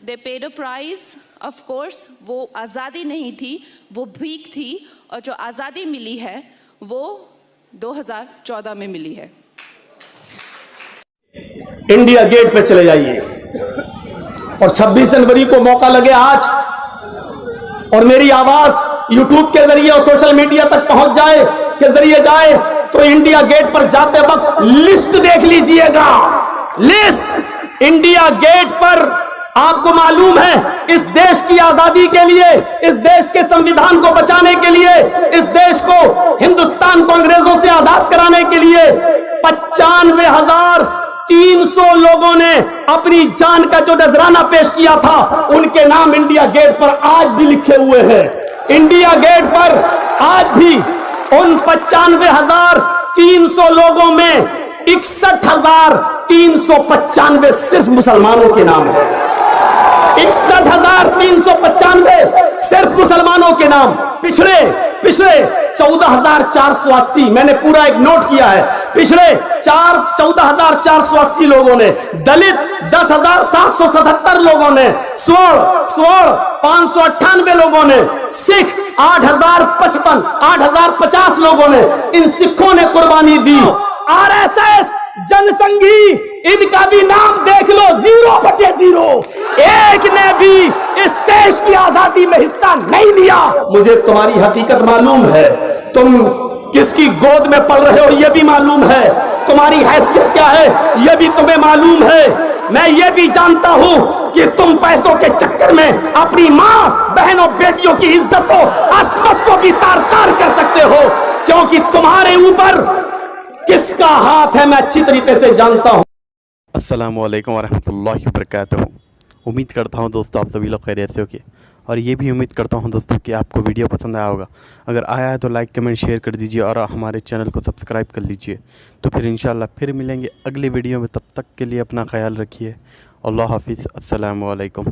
They paid a price. Of course वो आज़ादी नहीं थी, वो भीख थी, और जो आज़ादी मिली है वो 2014 में मिली है। इंडिया गेट पे चले जाइए और 26 जनवरी को मौका लगे आज और मेरी आवाज यूट्यूब के जरिए और सोशल मीडिया तक पहुंच जाए के जरिए जाए तो इंडिया गेट पर जाते वक्त लिस्ट देख लीजिएगा। लिस्ट इंडिया गेट पर आपको मालूम है, इस देश की आजादी के लिए, इस देश के संविधान को बचाने के लिए, इस देश को हिंदुस्तान को अंग्रेजों से आजाद कराने के लिए 95,300 लोगों ने अपनी जान का जो नजराना पेश किया था, उनके नाम इंडिया गेट पर आज भी लिखे हुए हैं। इंडिया गेट पर आज भी उन 95,300 लोगों में 61,395 सिर्फ मुसलमानों के नाम है। 61,395 सिर्फ मुसलमानों के नाम। पिछले 14,480 मैंने पूरा एक नोट किया है। पिछले 14,480 लोगों ने, दलित 10,777 लोगों ने, स्वर्ण 598 लोगों ने, सिख 8,050 लोगों ने, इन सिखों ने कुर्बानी दी। आरएसएस, जनसंघी, इनका भी नाम देख लो, 0/0। एक ने भी इस देश की आजादी में हिस्सा नहीं लिया। मुझे तुम्हारी हकीकत मालूम है, तुम किसकी गोद में पल रहे हो ये भी मालूम है, तुम्हारी हैसियत क्या है ये भी तुम्हें मालूम है। मैं ये भी जानता हूं कि तुम पैसों के चक्कर में अपनी मां, बहनों, बेटियों की इज्जत को, अस्मत को भी तार-तार कर सकते हो, क्योंकि तुम्हारे ऊपर किसका हाथ है मैं अच्छी तरीके से जानता हूं। अस्सलामु अलैकुम वरहमतुल्लाहि वबरकातुहू। उम्मीद करता हूं दोस्तों आप सभी लोग खैरियत से होंगे, और ये भी उम्मीद करता हूं दोस्तों कि आपको वीडियो पसंद आया होगा। अगर आया है तो लाइक, कमेंट, शेयर कर दीजिए और हमारे चैनल को सब्सक्राइब कर लीजिए। तो फिर इंशाल्लाह फिर मिलेंगे अगली वीडियो में, तब तक के लिए अपना ख्याल रखिए। अल्लाह हाफिज़। अस्सलामु अलैकुम।